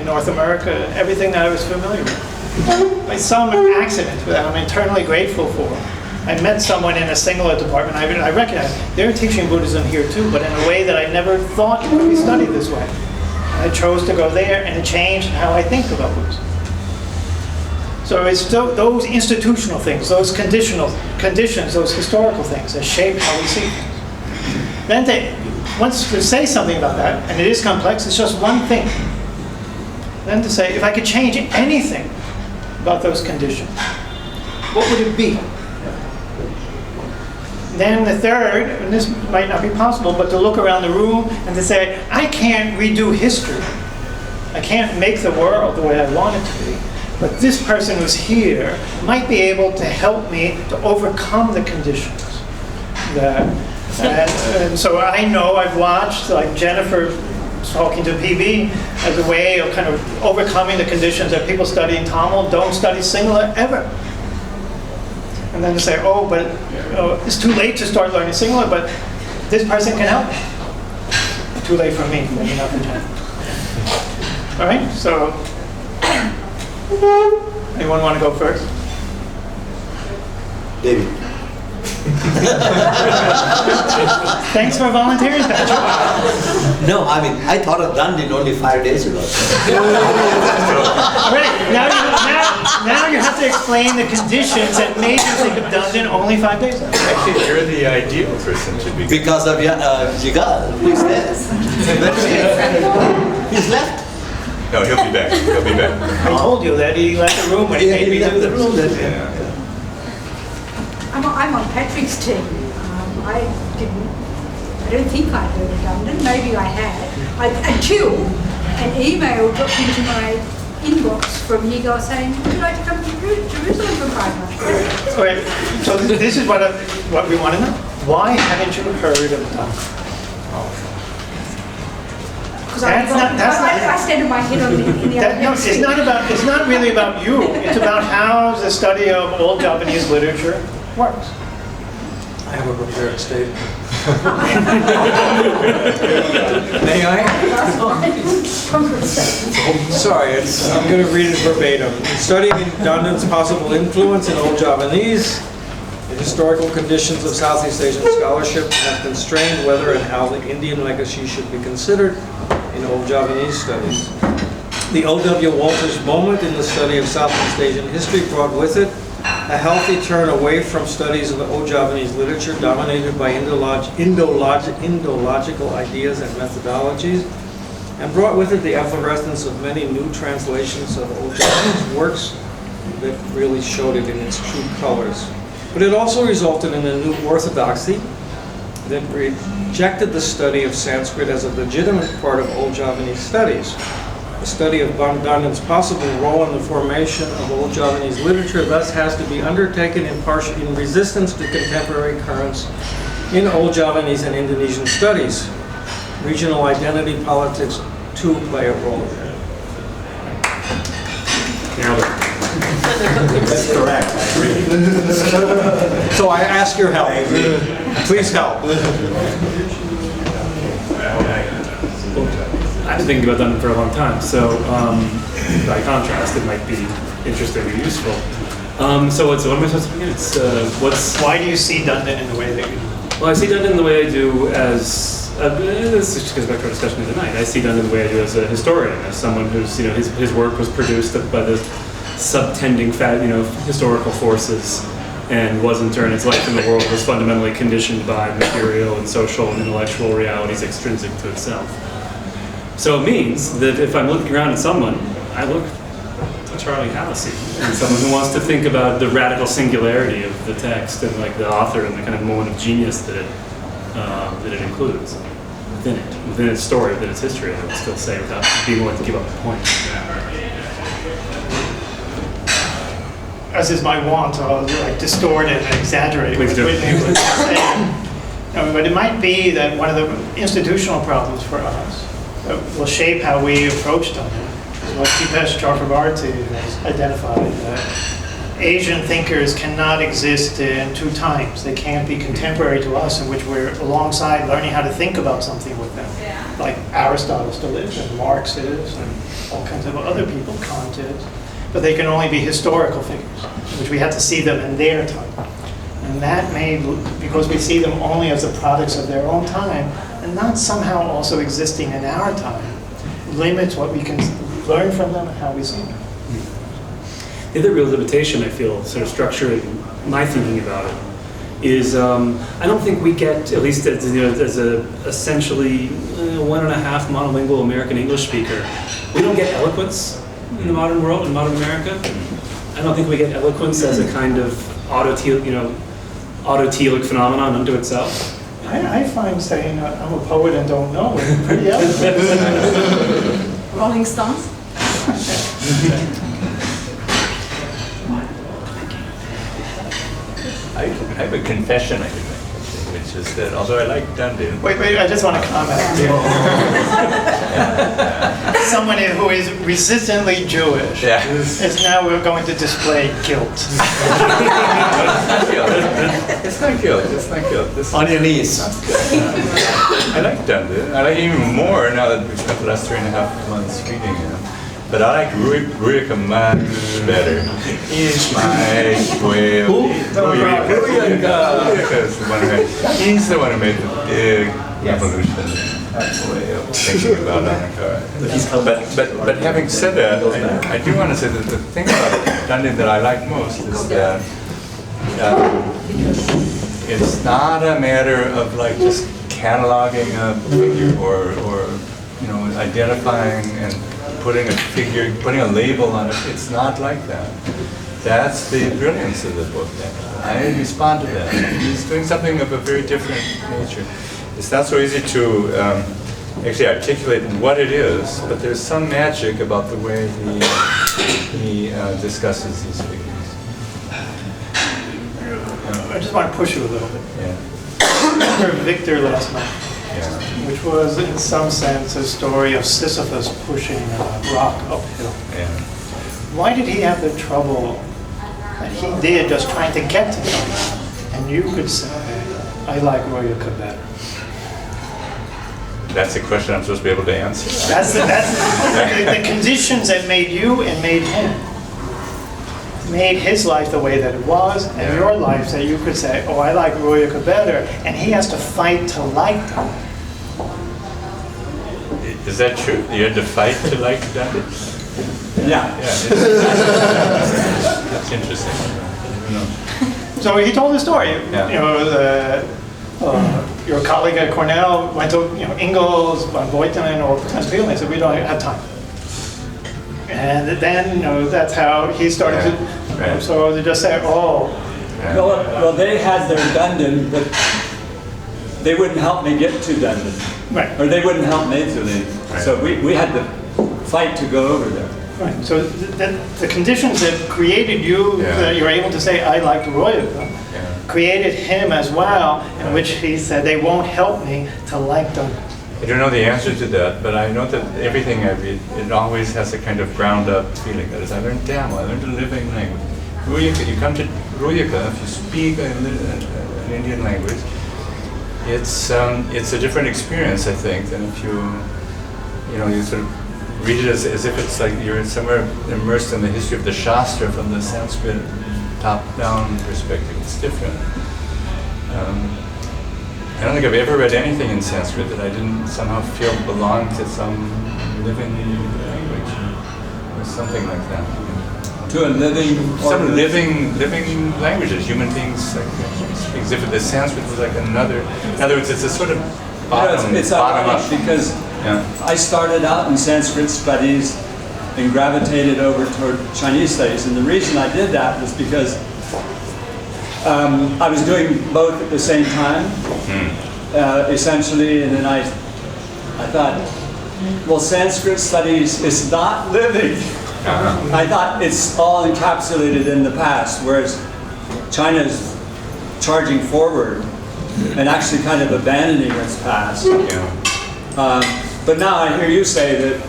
North America, everything that I was familiar with. By some accident that I'm eternally grateful for, I met someone in a Sinhala department. I recognize they're teaching Buddhism here too, but in a way that I never thought could be studied this way. I chose to go there, and it changed how I think about Buddhism. So it's still those institutional things, those conditions, those historical things that shape how we see things. Then once to say something about that, and it is complex, it's just one thing. Then to say, if I could change anything about those conditions, what would it be? Then the third, and this might not be possible, but to look around the room and to say, I can't redo history. I can't make the world the way I want it to be. But this person who's here might be able to help me to overcome the conditions. And so I know I've watched, like Jennifer talking to PB, as a way of kind of overcoming the conditions that people studying Tamil don't study Sinhala ever. And then to say, oh, but it's too late to start learning Sinhala, but this person can help me. Too late for me, maybe not for Jen. All right, so anyone want to go first? David. Thanks for volunteering, Patrick. No, I mean, I thought of Dandin only 5 days ago. Right, now you have to explain the conditions that made you think of Dandin only 5 days ago. Actually, you're the ideal person to be. Because of Jigal, who's there. He's left. No, he'll be back. He'll be back. I told you that he left the room when he made me do the room. I'm on Patrick's team. I don't think I'd heard of London. Maybe I had. Until an email dropped into my inbox from Yigal saying, would you like to come to Jerusalem for 5 months? Okay, so this is what we want to know. Why haven't you heard of London? Because I stand my head on in the no, it's not really about you. It's about how the study of old Japanese literature works. I have a prepared statement. May I? Sorry, I'm going to read it verbatim. Studying Dandin's possible influence in Old Javanese, the historical conditions of Southeast Asian scholarship have constrained whether and how the Indian legacy should be considered in Old Javanese studies. The O.W. Walters moment in the study of Southeast Asian history brought with it a healthy turn away from studies of Old Javanese literature dominated by Indological ideas and methodologies, and brought with it the efflorescence of many new translations of Old Javanese works that really showed it in its true colors. But it also resulted in a new orthodoxy that rejected the study of Sanskrit as a legitimate part of Old Javanese studies. The study of Dandin's possible role in the formation of Old Javanese literature thus has to be undertaken in resistance to contemporary currents in Old Javanese and Indonesian studies. Regional identity politics too play a role here. That's correct. I agree. So I ask your help. Please help. I've been thinking about Dandin for a long time, so by contrast, it might be interesting or useful. So what am I supposed to begin? Why do you see Dandin in the way that you do? Well, I see Dandin the way I do as, this just goes back to our discussion the other night. I see Dandin the way I do as a historian, as someone who's, his work was produced by the subtending, historical forces, and wasn't during its life in the world, was fundamentally conditioned by material and social and intellectual realities extrinsic to itself. So it means that if I'm looking around at someone, I look to Charlie Hallisey, and someone who wants to think about the radical singularity of the text and like the author and the kind of moment of genius that it includes within its story, within its history. I would still say without being willing to give up the point. As is my want, I'll distort and exaggerate. Please do. But it might be that one of the institutional problems for us that will shape how we approach Dandin is what Tipesh Chakrabarti has identified. Asian thinkers cannot exist in two times. They can't be contemporary to us, in which we're alongside learning how to think about something with them. Like Aristotle still is, and Marx is, and all kinds of other people, Kant is. But they can only be historical figures, which we have to see them in their time. And that may, because we see them only as the products of their own time, and not somehow also existing in our time, limits what we can learn from them and how we see them. The other real limitation I feel, sort of structuring my thinking about it, is I don't think we get, at least as, as a essentially 1.5 monolingual American English speaker, we don't get eloquence in the modern world, in modern America. I don't think we get eloquence as a kind of autotelic phenomenon unto itself. I find saying I'm a poet and don't know it pretty eloquent. Rolling Stones? I have a confession I could make, which is that although I like Dandin, Wait, I just want to comment. Someone who is resistantly Jewish is now going to display guilt. It's not guilt. On your knees. I like Dandin. I like him even more now that we've spent the last 3.5 months reading him. But I like Ruyaka much better. He's my way of... He's the one who made the big revolution. Way of thinking about Anakara. But having said that, I do want to say that the thing about Dandin that I like most is that it's not a matter of like just cataloging a figure or identifying and putting a figure, putting a label on it. It's not like that. That's the brilliance of the book. I respond to that. He's doing something of a very different nature. It's not so easy to actually articulate what it is, but there's some magic about the way he discusses these figures. I just want to push you a little bit. Yeah. I remember Victor last night, which was in some sense a story of Sisyphus pushing a rock uphill. Yeah. Why did he have the trouble that he did just trying to get to something? And you could say, I like Ruyaka better. That's a question I'm supposed to be able to answer. That's the conditions that made you and made him. Made his life the way that it was, and your life that you could say, oh, I like Ruyaka better, and he has to fight to like them. Is that true? You had to fight to like Dandin? Yeah. That's interesting. I don't know. So he told the story. Yeah. Your colleague at Cornell went to Ingalls, Van Buiten, and all kinds of people. They said, we don't have time. And then that's how he started to. So they just say, oh. Well, they had their Dandin, but they wouldn't help me get to Dandin. Right. Or they wouldn't help me to leave. Right. So we had to fight to go over there. Right. So the conditions that created you, that you're able to say, I like Ruyaka, created him as well, in which he said, they won't help me to like them. I don't know the answer to that, but I know that everything I read, it always has a kind of ground-up feeling. That is, I learned Tamil, I learned a living language. Ruyaka, you come to Ruyaka, if you speak an Indian language, it's a different experience, I think, than if you sort of read it as if it's like you're somewhere immersed in the history of the Shastra from the Sanskrit top-down perspective. It's different. I don't think I've ever read anything in Sanskrit that I didn't somehow feel belonged to some living language or something like that. To a living... Some living languages, human beings speak as if the Sanskrit was like another... In other words, it's a sort of bottom, it's bottom ironic up. because I started out in Sanskrit studies and gravitated over toward Chinese studies. And the reason I did that was because I was doing both at the same time, essentially, and then I thought, well, Sanskrit studies is not living. I thought it's all encapsulated in the past, whereas China's charging forward and actually kind of abandoning its past. But now I hear you say that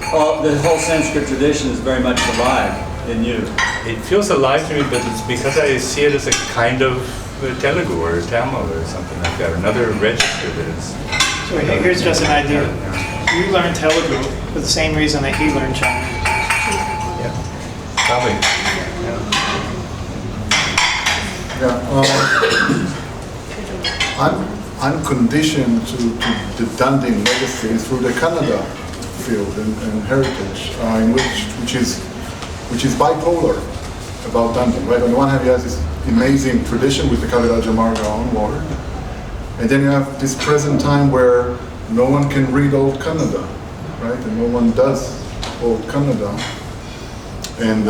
the whole Sanskrit tradition is very much alive in you. it feels alive to me, but it's because I see it as a kind of Telugu or Tamil or something like that, another register that is. So here's just an idea. You learn Telugu for the same reason that he learned Chinese. Yeah, probably. I'm conditioned to the Dandin legacy through the Kannada field and heritage, which is bipolar about Dandin, right? On the one hand, you have this amazing tradition with the Kavya Marga onward, and then you have this present time where no one can read old Kannada, right? And no one does old Kannada, and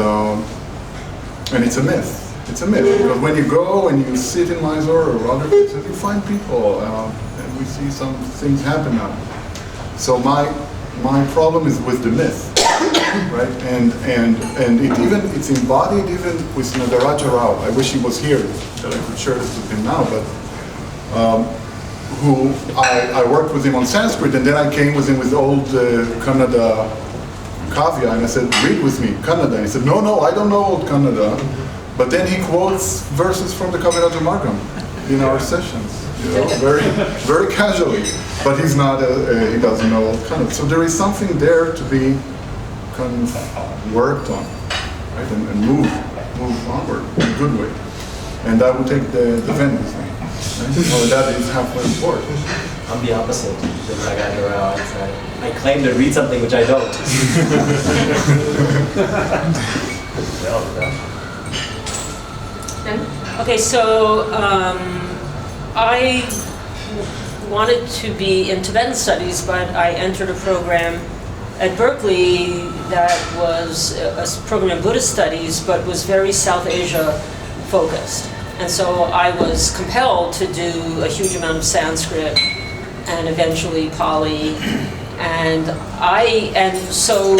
it's a myth. It's a myth, because when you go and you sit in Mysore or other places, you find people, and we see some things happen now. So my problem is with the myth, right? And it's embodied even with Nadaraja Rao. I wish he was here, that I could share this with him now, but who I worked with him on Sanskrit, and then I came with him with old Kannada Kavya, and I said, read with me, Kannada. And he said, no, I don't know old Kannada. But then he quotes verses from the Kavya Margam in our sessions, very, very casually. But he's not, he doesn't know old Kannada. So there is something there to be kind of worked on, right? And move onward in a good way. And I will take the pen with me. Right? Well, that is halfway important. I'm the opposite. I got around. I claim to read something which I don't. Okay, so I wanted to be in Tibetan studies, but I entered a program at Berkeley that was a program in Buddhist studies, but was very South Asia focused. And so I was compelled to do a huge amount of Sanskrit and eventually Pali. And so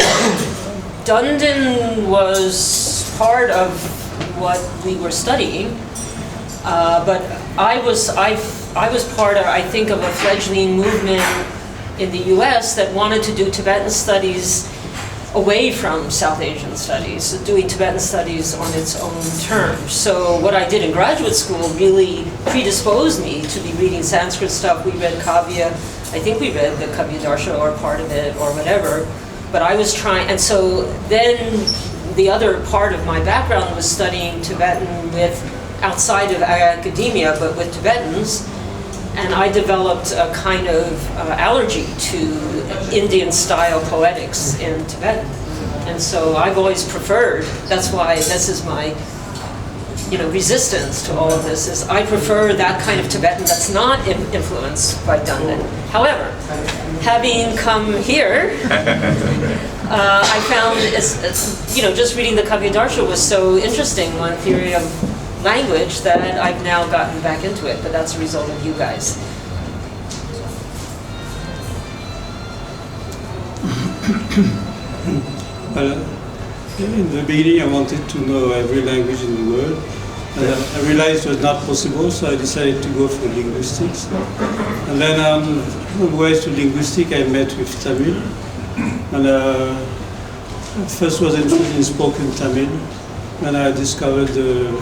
Dandin was part of what we were studying, but I was part of, I think, of a fledgling movement in the U.S. that wanted to do Tibetan studies away from South Asian studies, doing Tibetan studies on its own terms. So what I did in graduate school really predisposed me to be reading Sanskrit stuff. We read Kavya, I think we read the Kavya Darsha or part of it or whatever, but I was trying, and so then the other part of my background was studying Tibetan outside of academia, but with Tibetans, and I developed a kind of allergy to Indian-style poetics in Tibetan. And so I've always preferred, that's why this is my resistance to all of this, is I prefer that kind of Tibetan that's not influenced by Dandin. However, having come here, I found, just reading the Kavya Darsha was so interesting on theory of language that I've now gotten back into it, but that's a result of you guys. In the beginning, I wanted to know every language in the world. And I realized it was not possible, so I decided to go for linguistics. And then on the way to linguistics, I met with Tamil. And at first was interested in spoken Tamil. And I discovered the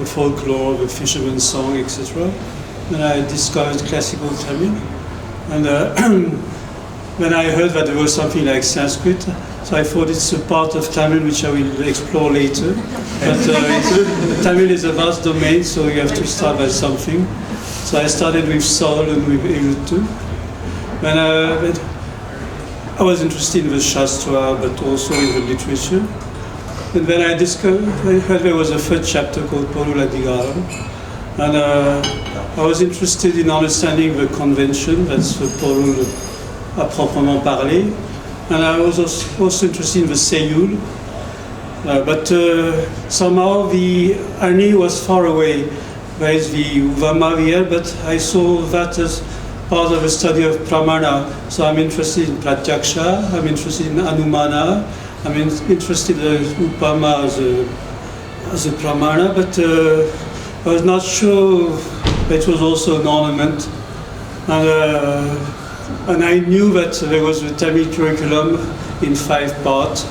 folklore, the fisherman's song, etc. Then I discovered classical Tamil. And then I heard that there was something like Sanskrit. So I thought it's a part of Tamil which I will explore later. But Tamil is a vast domain, so you have to start by something. So I started with Sol and with Elutu. But I was interested in the Shastra, but also in the literature. And then I heard there was a third chapter called Polula Digaram. And I was interested in understanding the convention, that's the Polul à proprement parler. And I was also interested in the Seiyul. But somehow the Ani was far away. There is the Uvama here, but I saw that as part of the study of Pramana. So I'm interested in Pratyaksha, I'm interested in Anumana, I'm interested in Upama as a Pramana, but I was not sure that it was also an ornament. And I knew that there was a Tamil curriculum in 5 parts,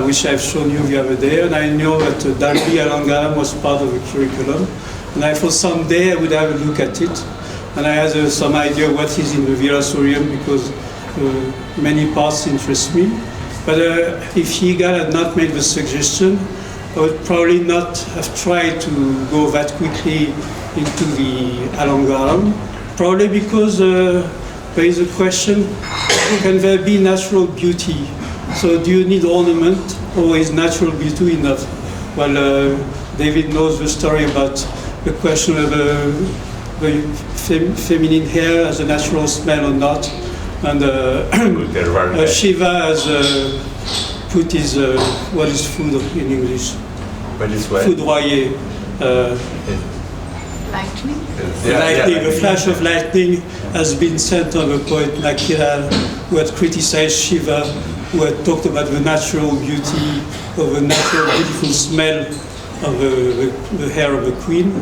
which I've shown you the other day, and I know that Dandin Alangaram was part of the curriculum, and I thought someday I would have a look at it, and I had some idea what is in the Virasurium because many parts interest me. But if Yigal had not made the suggestion, I would probably not have tried to go that quickly into the Alangaram, probably because there is a question, can there be natural beauty? So do you need ornament, or is natural beauty enough? Well, David knows the story about the question of the feminine hair as a natural smell or not. And Shiva has put his, what is food in English? What is what? Foudroyer. Lightning? Lightning, a flash of lightning has been sent on the poet Nakiral, who had criticized Shiva, who had talked about the natural beauty of the natural beautiful smell of the hair of the queen.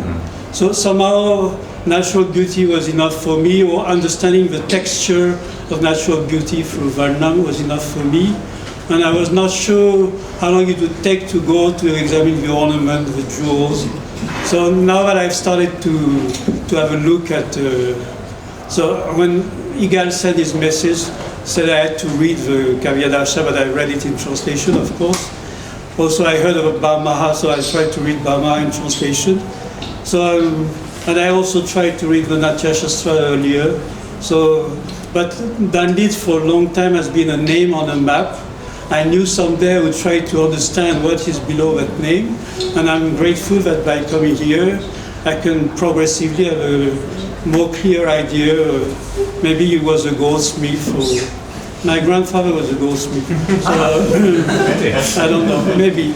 So somehow natural beauty was enough for me, or understanding the texture of natural beauty through Varnam was enough for me. And I was not sure how long it would take to go to examine the ornament, the jewels. So now that I've started to have a look at, so when Yigal sent his message, said I had to read the Kavya Darsha, but I read it in translation, of course. Also, I heard of Bamaha, so I tried to read Bamaha in translation. So, and I also tried to read the Natya Shastra earlier. So, but Dandin for a long time has been a name on a map. I knew someday I would try to understand what is below that name, and I'm grateful that by coming here, I can progressively have a more clear idea. Maybe he was a goldsmith, or my grandfather was a goldsmith. So, I don't know, maybe.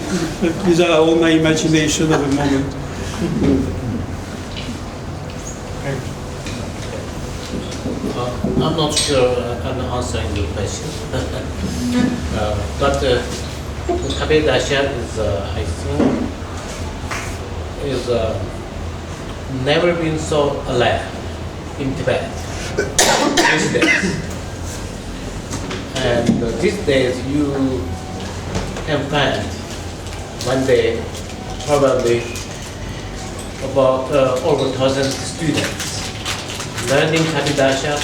These are all my imagination of the moment. I'm not sure I'm answering your question. But Kavya Darsha is, I think, is never been so alive in Tibet these days. And these days you can find one day probably about over 1,000 students learning Kavya Darsha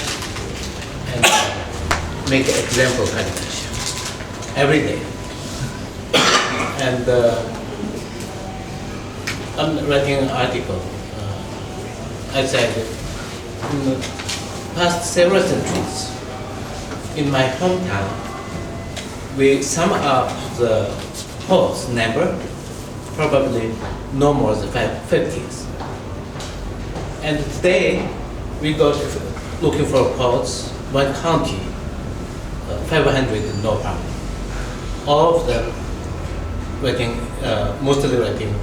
and make an example of Kavya Darsha every day. And I'm writing an article. I said, in the past several centuries, in my hometown, we sum up the poets number, probably no more than 50s. And today, we go looking for poets, one county, 500, no problem. All of them writing, mostly writing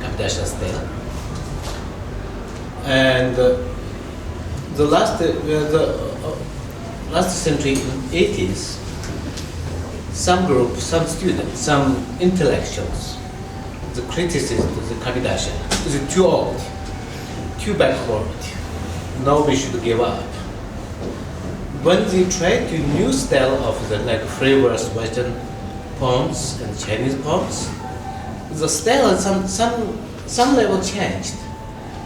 Kavya Darsha style. And the last century, in 80s, some group, some students, some intellectuals, the criticism of the Kavya Darsha is too old, too backward. Now we should give up. When they try to new style of the like free verse Western poems and Chinese poems, the style at some level changed,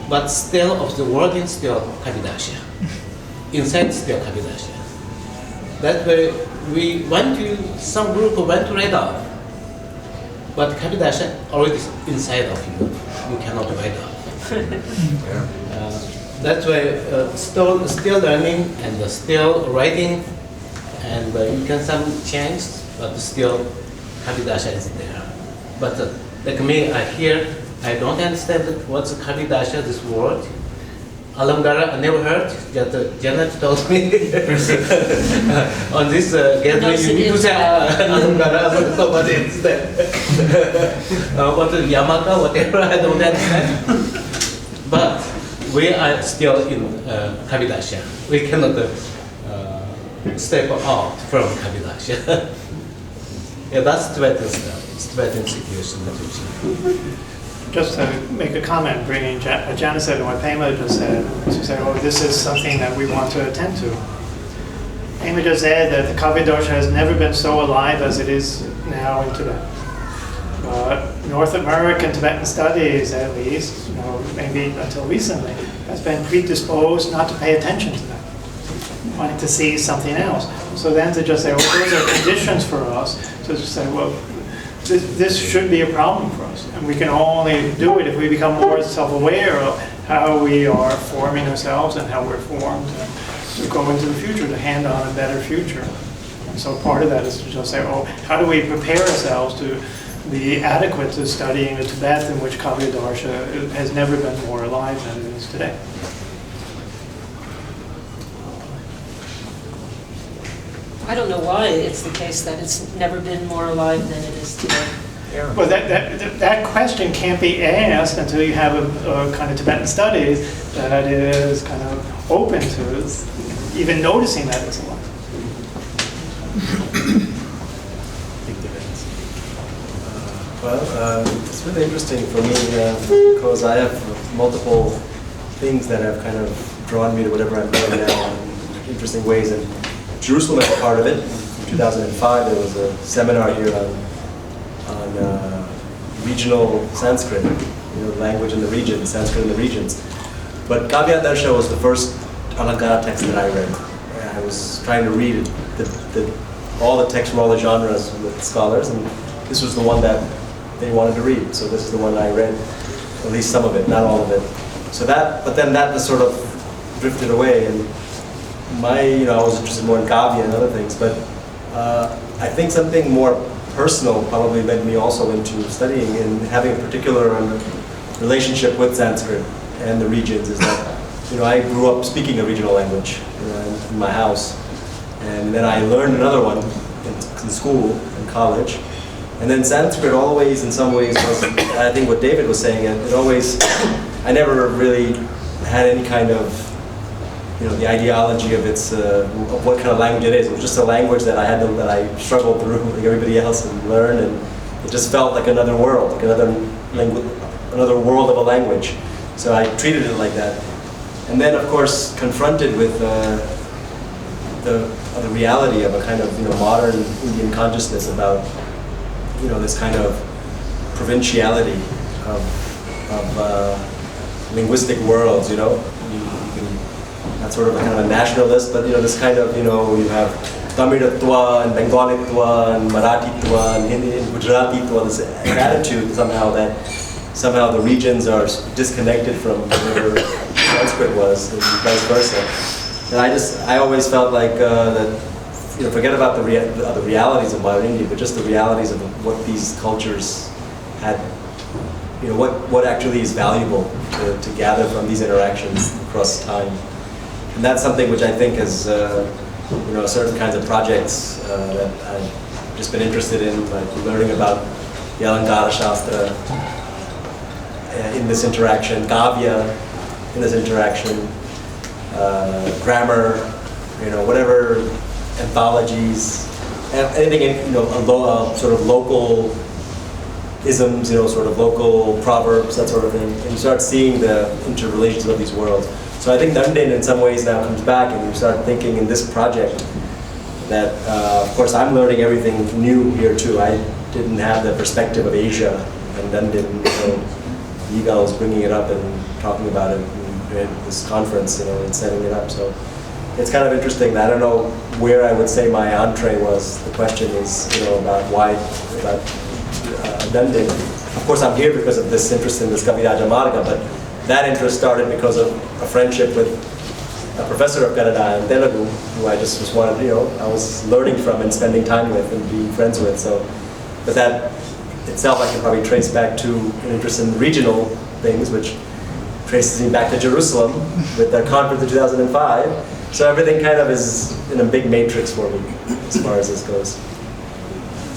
but still of the wording still Kavya Darsha. Inside still Kavya Darsha. That way we want to, some group want to read off, but Kavya Darsha already inside of you. You cannot read off. That's why still learning and still writing, and you can some change, but still Kavya Darsha is there. But like me, I don't understand what's Kavya Darsha, this word. Alamgara, I never heard, just Janet told me. On this gathering, you need to say Alamgara, I don't know what it is that. What Yamaka, whatever, I don't understand. But we are still in Kavya Darsha. We cannot step out from Kavya Darsha. Yeah, that's Tibetan style, Tibetan situation. Just to make a comment, bringing Janice said and what Pema just said, she said, oh, this is something that we want to attend to. Amy just said that the Kavya Darshan has never been so alive as it is now in Tibet. North American Tibetan studies, at least, maybe until recently, has been predisposed not to pay attention to that, wanting to see something else. So then to just say, well, those are conditions for us, to just say, well, this should be a problem for us. And we can only do it if we become more self-aware of how we are forming ourselves and how we're formed to go into the future, to hand on a better future. And so part of that is to just say, oh, how do we prepare ourselves to be adequate to studying a Tibet in which Kavya Darshan has never been more alive than it is today. I don't know why it's the case that it's never been more alive than it is today. Well, that question can't be asked until you have a kind of Tibetan studies that is kind of open to even noticing that it's alive. Well, it's really interesting for me because I have multiple things that have kind of drawn me to whatever I'm doing now in interesting ways. And Jerusalem is a part of it. In 2005, there was a seminar here on regional Sanskrit, language in the regions, Sanskrit in the regions. But Kavya Darshan was the first Alankara text that I read. I was trying to read all the texts from all the genres with scholars, and this was the one that they wanted to read. So this is the one I read, at least some of it, not all of it. So but then that was sort of drifted away, and I was interested more in Kavya and other things, but I think something more personal probably led me also into studying and having a particular relationship with Sanskrit and the regions. Is that I grew up speaking a regional language in my house, and then I learned another one in school and college, and then Sanskrit always, in some ways, was, I think what David was saying, it always, I never really had any kind of the ideology of of what kind of language it is. It was just a language that that I struggled through like everybody else and learned, and it just felt like another world, like another world of a language. So I treated it like that. And then, of course, confronted with the reality of a kind of modern Indian consciousness about this kind of provinciality of linguistic worlds. Not sort of a kind of a nationalist, but this kind of you have Tamilatwa and Bengalitwa and Marathitwa and Hindi and Gujaratitwa. This attitude somehow the regions are disconnected from whatever Sanskrit was, and vice versa. And I always felt like that forget about the realities of modern India, but just the realities of what these cultures had. What actually is valuable to gather from these interactions across time. And that's something which I think is, certain kinds of projects that I've just been interested in, like learning about the Alankara Shastra in this interaction, Kavya in this interaction, grammar, whatever anthologies, anything in, sort of local isms, sort of local proverbs, that sort of thing. And you start seeing the interrelations of these worlds. So I think Dandin in some ways now comes back, and you start thinking in this project that, of course, I'm learning everything new here too. I didn't have the perspective of Asia, and Dandin, so Yigal was bringing it up and talking about it at this conference, and setting it up. So it's kind of interesting. I don't know where I would say my entree was. The question is, about Dandin. Of course, I'm here because of this interest in this Kaviraja Marga, but that interest started because of a friendship with a professor of Kannada in Telugu, who I just I was learning from and spending time with and being friends with. So, but that itself I can probably trace back to an interest in regional things, which traces me back to Jerusalem with the conference in 2005. So everything kind of is in a big matrix for me as far as this goes.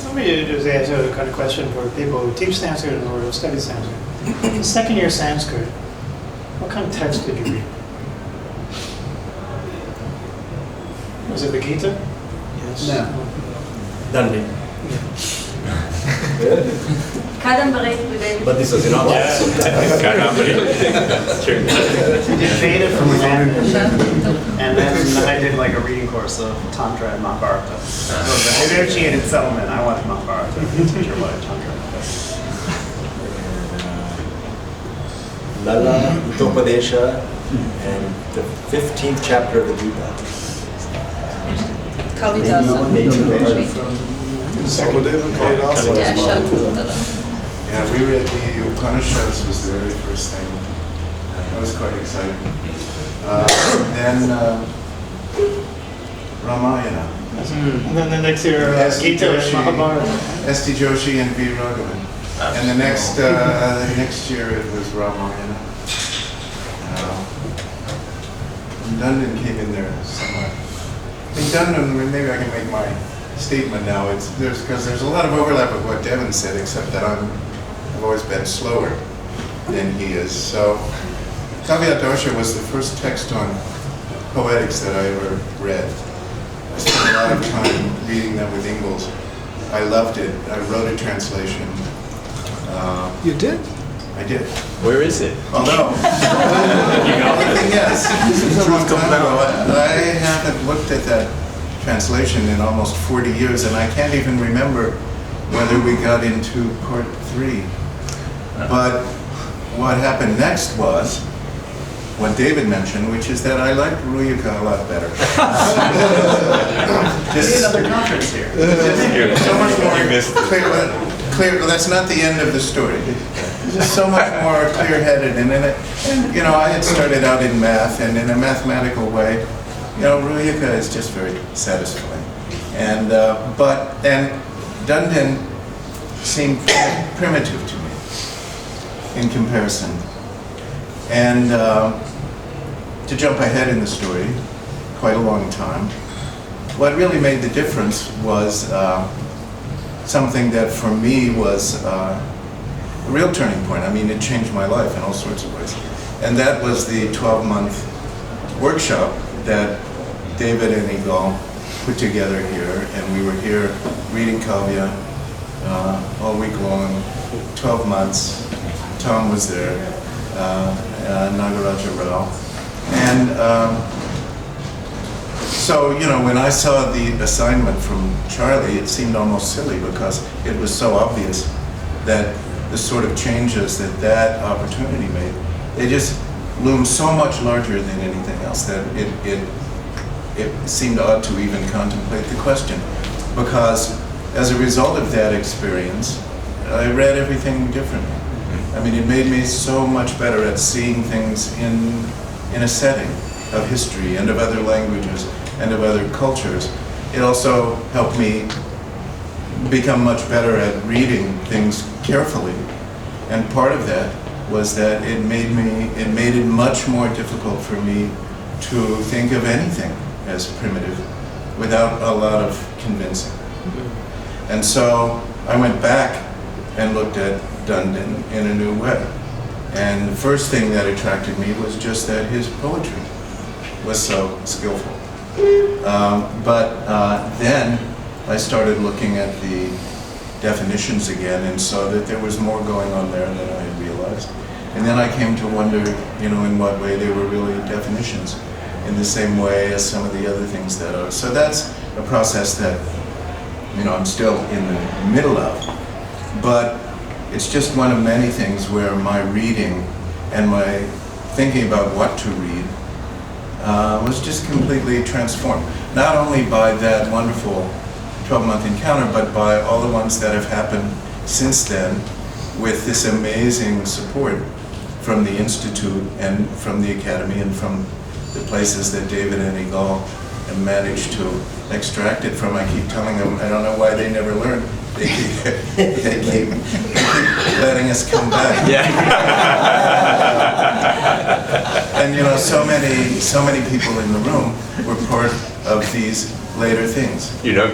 Let me just ask a kind of question for people who teach Sanskrit or who study Sanskrit. In second year Sanskrit, what kind of text did you read? Was it the Gita? Yes. No. Dandin. But this was in August. We did Veda from and then I did like a reading course of Tantra and Mahabharata. So the negotiated settlement, I wanted Mahabharata. The teacher wanted Tantra. Lala, Utopadesha, and the 15th chapter of the Gita. Yeah, we read the Upanishads was the very first thing. That was quite exciting. Then Ramayana. And then the next year, Gita and Mahabharata. S.T. Joshi and V. Raghavan. And the next year it was Ramayana. Dandin came in there somewhere. I think Dandin, maybe I can make my statement now. Because there's a lot of overlap with what Devin said, except that I've always been slower than he is. So Kavya was the first text on poetics that I ever read. I spent a lot of time reading that with Ingalls. I loved it. I wrote a translation. You did? I did. Where is it? Oh no. Yes. I haven't looked at that translation in almost 40 years, and I can't even remember whether we got into part 3. But what happened next was what David mentioned, which is that I liked Ruyuka a lot better. Just another conference here. So much more clear. That's not the end of the story. Just so much more clear-headed, and I had started out in math, and in a mathematical way, Ruyuka is just very satisfying. And Dandin seemed primitive to me in comparison. And to jump ahead in the story, quite a long time, what really made the difference was something that for me was a real turning point. I mean, it changed my life in all sorts of ways. And that was the 12-month workshop that David and Igal put together here. And we were here reading Kavya all week long, 12 months. Tom was there, Nagaraja Rao. And so, when I saw the assignment from Charlie, it seemed almost silly because it was so obvious that the sort of changes that opportunity made, they just loomed so much larger than anything else that it seemed odd to even contemplate the question. Because as a result of that experience, I read everything differently. I mean, it made me so much better at seeing things in a setting of history and of other languages and of other cultures. It also helped me become much better at reading things carefully. And part of that was that it made it much more difficult for me to think of anything as primitive without a lot of convincing. And so I went back and looked at Dandin in a new way. And the first thing that attracted me was just that his poetry was so skillful. But then I started looking at the definitions again and saw that there was more going on there than I had realized. And then I came to wonder, in what way they were really definitions, in the same way as some of the other things that are. So that's a process that, I'm still in the middle of. But it's just one of many things where my reading and my thinking about what to read was just completely transformed. Not only by that wonderful 12-month encounter, but by all the ones that have happened since then with this amazing support from the Institute and from the Academy and from the places that David and Igal have managed to extract it from. I keep telling them, I don't know why they never learn. They keep letting us come back. Yeah. And so many people in the room were part of these later things. Your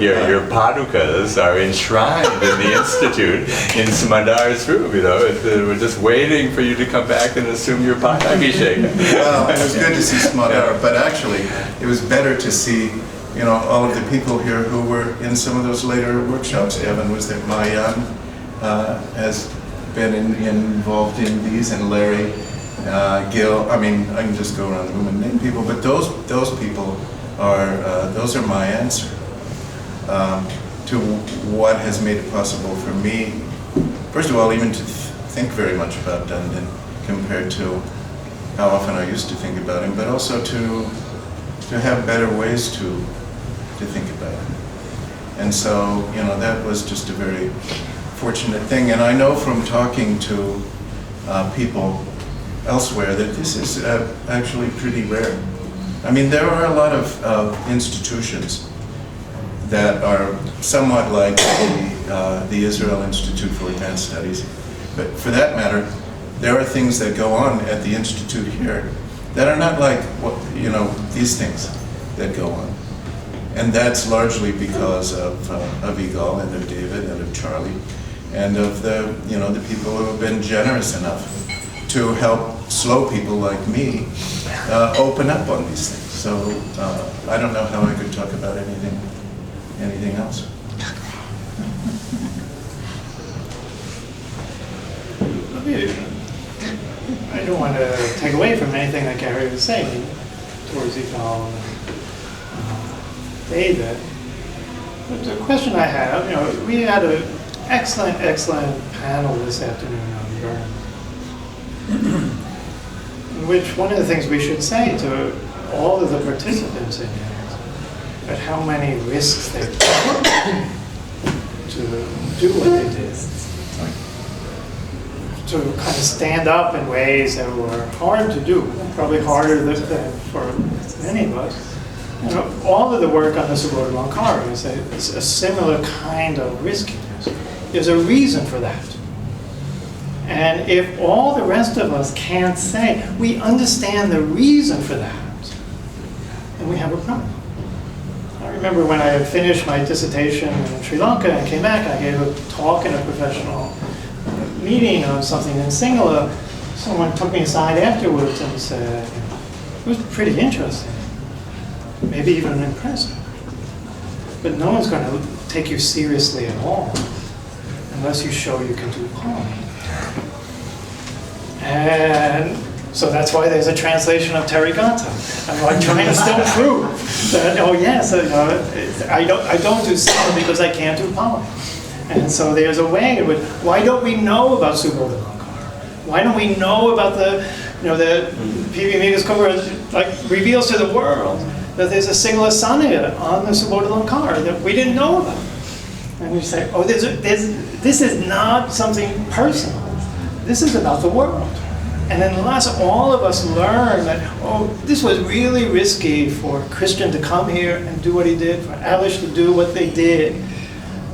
padukas are enshrined in the Institute in Samandar's room, We're just waiting for you to come back and assume your padabhishek. Well, it was good to see Samadar, but actually it was better to see all of the people here who were in some of those later workshops. Evan was there, Mayan, has been involved in these, and Larry, Gil. I mean, I can just go around the room and name people, but those people are those are my answer to what has made it possible for me. First of all, even to think very much about Dandin compared to how often I used to think about him, but also to have better ways to think about him. And so, you know, that was just a very fortunate thing. And I know from talking to people elsewhere that this is actually pretty rare. I mean, there are a lot of institutions that are somewhat like the Israel Institute for Advanced Studies. But for that matter, there are things that go on at the institute here that are not like, you know, these things that go on. And that's largely because of Igal and of David and of Charlie and of the, you know, the people who have been generous enough to help slow people like me open up on these things. So I don't know how I could talk about anything else. I don't want to take away from anything that Gary was saying towards Igal and David. But the question I have, you know, we had an excellent panel this afternoon on burn, in which one of the things we should say to all of the participants in it is that how many risks they took to do what they did. To kind of stand up in ways that were hard to do, probably harder than for many of us. You know, all of the work on the Subodh Lankara is a similar kind of riskiness. There's a reason for that. And if all the rest of us can't say, we understand the reason for that, then we have a problem. I remember when I had finished my dissertation in Sri Lanka and came back, I gave a talk in a professional meeting on something in Sinhala. Someone took me aside afterwards and said, it was pretty interesting, maybe even impressive, but no one's going to take you seriously at all unless you show you can do poem. And so that's why there's a translation of Terigata. I'm like trying to still prove that, oh yes, I don't do Sinhala because I can't do poem. And so there's a way in which, why don't we know about Subodh Lankara? Why don't we know about the P.V. Migas Cobra like reveals to the world that there's a Sinhala Sanya on the Subodh Lankara that we didn't know about. And we say, oh, this is not something personal. This is about the world. And unless all of us learn that, oh, this was really risky for Christian to come here and do what he did, for Alish to do what they did,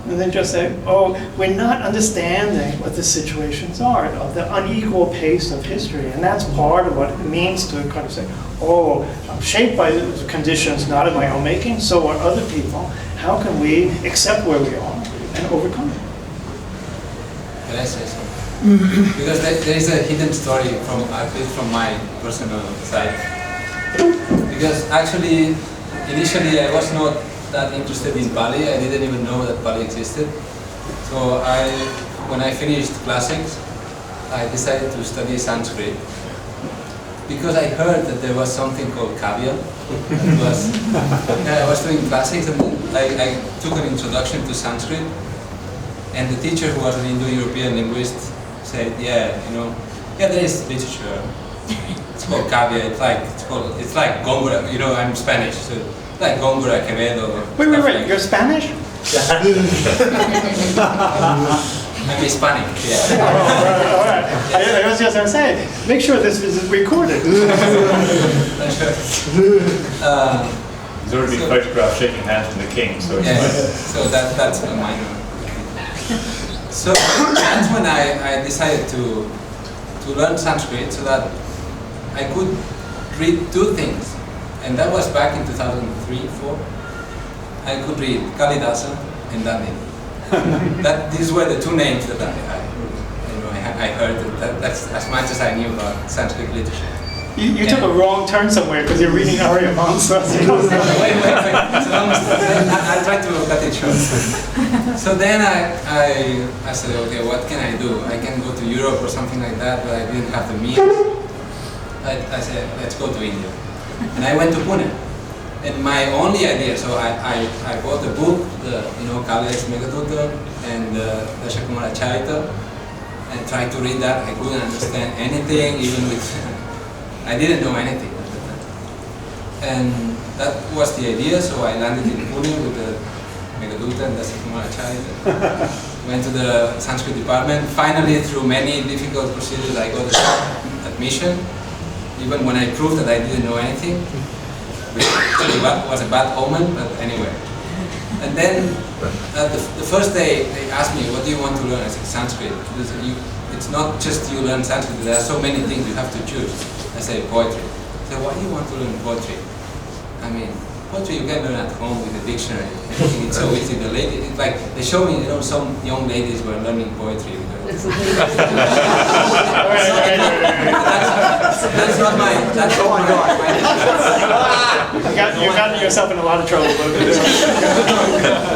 and then just say, oh, we're not understanding what the situations are, of the unequal pace of history. And that's part of what it means to kind of say, oh, I'm shaped by the conditions not of my own making, so are other people. How can we accept where we are and overcome it? Can I say something? Because there is a hidden story from my personal side. Because actually, initially I was not that interested in Pali. I didn't even know that Pali existed. So when I finished classics, I decided to study Sanskrit because I heard that there was something called Kavya. I was doing classics and I took an introduction to Sanskrit, and the teacher, who was an Indo-European linguist, said, yeah, there is literature. It's called Kavya. It's like Góngora. I'm Spanish, so it's like Góngora, Quevedo. Wait, like you're Spanish? I'm Hispanic, yeah. All right. I was just going to say, make sure this is recorded. He's already been photographed shaking hands to the king, so so that's a minor. So that's when I decided to learn Sanskrit so that I could read two things, and that was back in 2003-04. I could read Kalidasa and Dandin. These were the two names that I heard. That's as much as I knew about Sanskrit literature. You took a wrong turn somewhere because you're reading Arya Mansa. Wait. It's a long story. I'll try to cut it short. So then I said, okay, what can I do? I can go to Europe or something like that, but I didn't have the means. I said, let's go to India. And I went to Pune. And my only idea, so I bought a book, Kavya's Meghadutta and Dashakumara Charita, and tried to read that. I couldn't understand anything, even with, I didn't know anything at the time. And that was the idea, so I landed in Pune with the Meghadutta and Dashakumara Charita. Went to the Sanskrit department. Finally, through many difficult procedures, I got admission, even when I proved that I didn't know anything. Which actually was a bad omen, but anyway. And then the first day they asked me, what do you want to learn? I said, Sanskrit. It's not just you learn Sanskrit, there are so many things you have to choose. I said, poetry. I said, why do you want to learn poetry? I mean, poetry you can learn at home with a dictionary. It's so easy. The lady, it's like they show me, some young ladies were learning poetry. That's not my. That's oh my God. You've gotten yourself in a lot of trouble.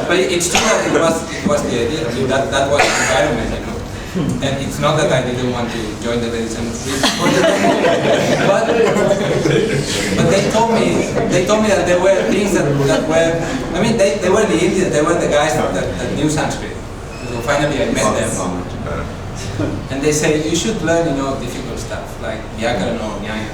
But it's true that it was the idea. I mean, that was the environment, And it's not that I didn't want to join the ladies and but they told me that there were things that were. I mean, they were the Indians. They were the guys that knew Sanskrit. So finally, I met them. And they say, you should learn, difficult stuff, like Vyakarana or Nyaya.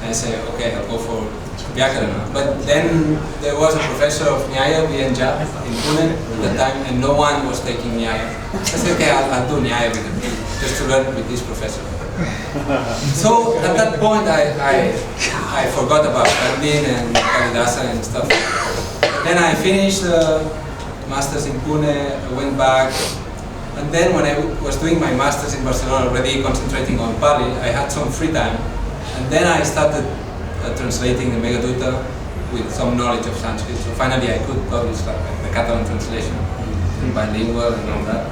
And I say, okay, I'll go for Vyakarana. But then there was a professor of Nyaya, Vyanjab, in Pune at the time, and no one was taking Nyaya. I said, okay, I'll do Nyaya with him, just to learn with this professor. So at that point, I forgot about Dandin and Kalidasa and stuff. Then I finished the master's in Pune, I went back. And then when I was doing my master's in Barcelona, already concentrating on Pali, I had some free time. And then I started translating the Meghadutta with some knowledge of Sanskrit. So finally I could publish the Catalan translation, bilingual and all that.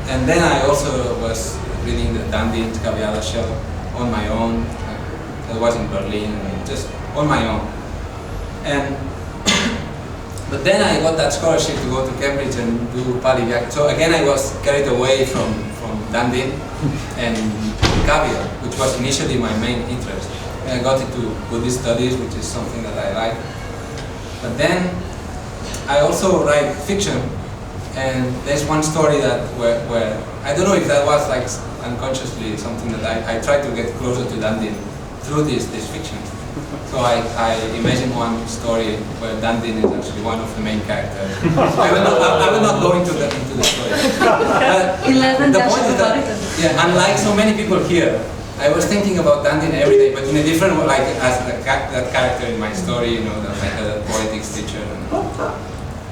And then I also was reading the Dandin, Kavya on my own. I was in Berlin, just on my own. But then I got that scholarship to go to Cambridge and do Pali Vyakarana. So again, I was carried away from Dandin and Kavya, which was initially my main interest. And I got into Buddhist studies, which is something that I like. But then I also write fiction, and there's one story that where I don't know if that was like unconsciously something that I tried to get closer to Dandin through this fiction. So I imagine one story where Dandin is actually one of the main characters. I will not go into the story. But the point is that, unlike so many people here, I was thinking about Dandin every day, but in a different way, like as that character in my story, like a poetics teacher.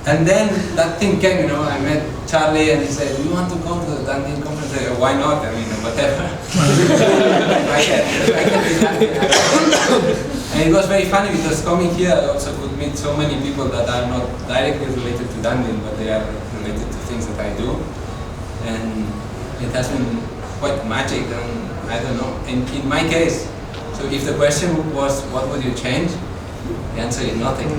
And then that thing came, I met Charlie and he said, do you want to come to the Dandin conference? I said, why not? I mean, whatever. I can be happy. And it was very funny because coming here I also could meet so many people that are not directly related to Dandin, but they are related to things that I do. And it has been quite magic, and I don't know. In my case, so if the question was, what would you change? The answer is nothing.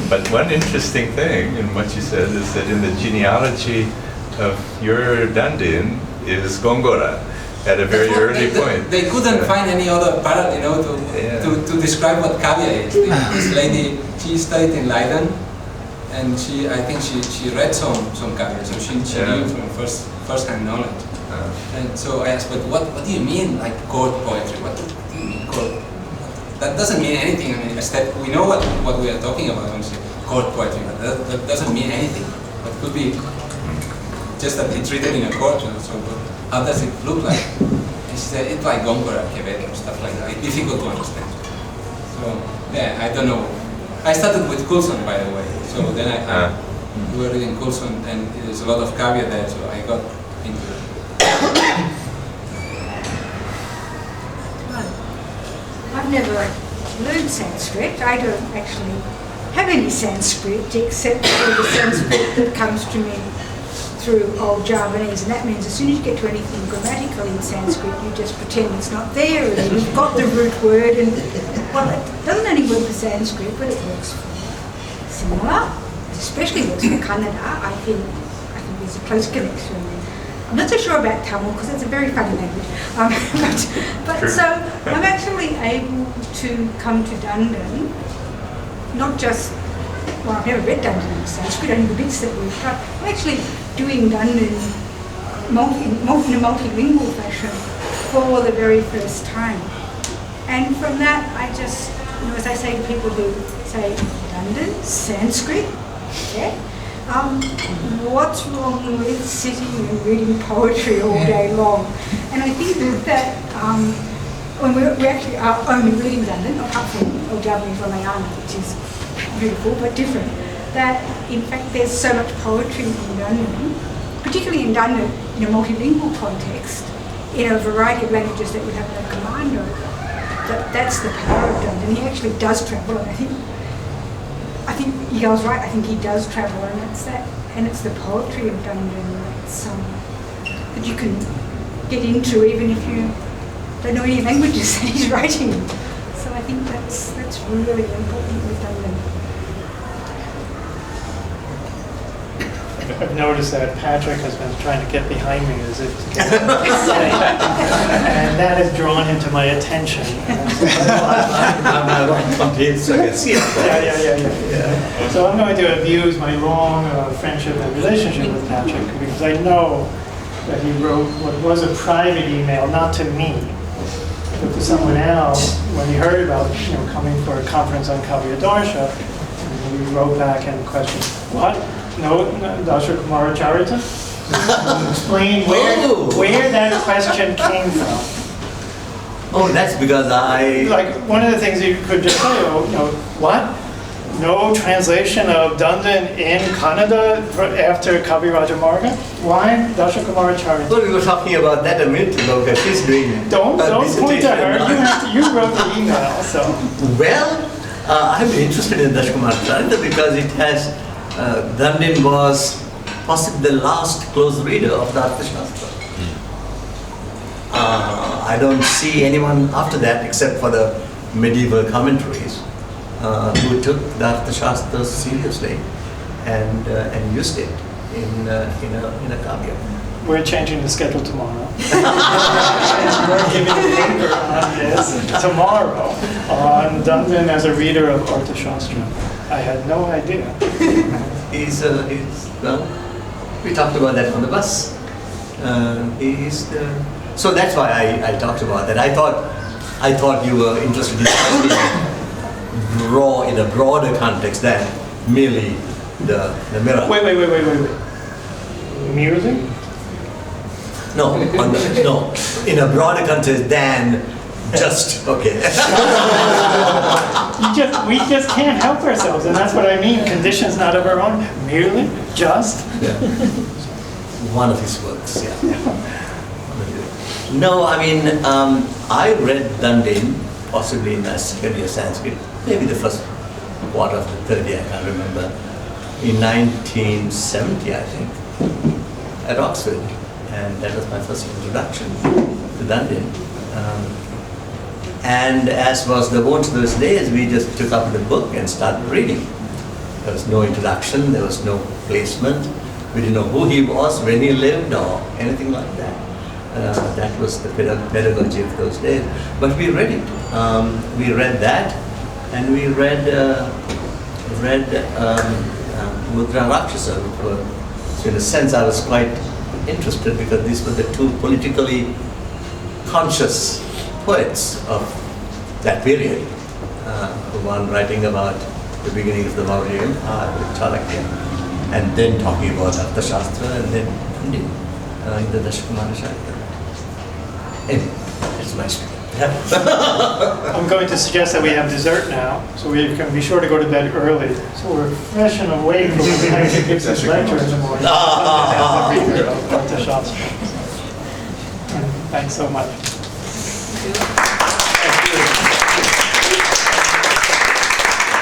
But one interesting thing in what you said is that in the genealogy of your Dandin is Gongora at a very early point. They couldn't find any other parallel, to describe what Kavya is. This lady, she studied in Leiden, and I think she read some Kavya, so she knew from first-hand knowledge. And so I asked, but what do you mean, like court poetry? What do you mean court? That doesn't mean anything. I mean, we know what we are talking about when we say court poetry, but that doesn't mean anything. It could be just that it's written in a court, so how does it look like? And she said, it's like Gongora, Quebec, or stuff like that. It's difficult to understand. So, I don't know. I started with Coulson, by the way. So then we were reading Coulson, and there's a lot of Kavya there, so I got into it. I've never learned Sanskrit. I don't actually have any Sanskrit except for the Sanskrit that comes to me through Old Javanese, and that means as soon as you get to anything grammatical in Sanskrit, you just pretend it's not there, and you've got the root word, and well, it doesn't only work for Sanskrit, but it works for similar, especially works for Kannada. I think there's a close connection. I'm not so sure about Tamil because it's a very funny language. But so I'm actually able to come to Dandin, not just, well, I've never read Dandin in Sanskrit, only the bits that we've got. I'm actually doing Dandin in a multilingual fashion for the very first time. And from that, I just, as I say to people who say, Dandin, Sanskrit, yeah? What's wrong with sitting and reading poetry all day long? And I think that when we actually are only reading Dandin, apart from Old Javanese Ramayana, which is beautiful but different, that in fact there's so much poetry in Dandin, particularly in Dandin in a multilingual context, in a variety of languages that we have no command over. That's the power of Dandin. He actually does travel, and I think Yigal's right. I think he does travel, and it's the poetry of Dandin that you can get into, even if you don't know any languages that he's writing. So I think that's really important with Dandin. I've noticed that Patrick has been trying to get behind me as if to get and that has drawn him to my attention. I'm complete, so I can see it. Yeah. So I'm going to abuse my long friendship and relationship with Patrick because I know that he wrote what was a private email, not to me, but to someone else when he heard about coming for a conference on Kavya Darsha. And he wrote back and questioned, what? No, Dasha Kumara Charita? Explain where that question came from. Oh, that's because Like, one of the things you could just say, what? No translation of Dandin in Kannada after Kavi Rajamarga? Why Dasha Kumara Charita? Well, we were talking about that a minute ago because she's doing Don't point to her. You wrote the email, so. Well, I'm interested in Dasha Kumara Charita because it has Dandin was possibly the last close reader of the Arthashastra. I don't see anyone after that except for the medieval commentaries who took the Arthashastra seriously and used it in a kavya. We're changing the schedule tomorrow. We're giving a paper on this tomorrow on Dandin as a reader of Arthashastra. I had no idea. We talked about that on the bus. So that's why I talked about that. I thought you were interested in in a broader context than merely the mirror. Wait. Merely? No, in a broader context than just, okay. We just can't help ourselves, and that's what I mean. Conditions not of our own, merely, just. Yeah. One of his works, yeah. No, I mean, I read Dandin, possibly in a second year Sanskrit, maybe the first quarter of the third year, I can't remember, in 1970, I think, at Oxford. And that was my first introduction to Dandin. And as was the wont those days, we just took up the book and started reading. There was no introduction, there was no placement. We didn't know who he was, when he lived, or anything like that. That was the pedagogy of those days. But we read it. We read that, and we read Mudra Rakshasa. So in a sense, I was quite interested because these were the two politically conscious poets of that period. One writing about the beginning of the Maurya Empire with Chanakya, and then talking about Arthashastra, and then in the Dashakumara Shastra. Anyway, it's my story. I'm going to suggest that we have dessert now, so we can be sure to go to bed early, so we're fresh and awake when we actually give this lecture in the morning. As a reader of Arthashastra. Thanks so much.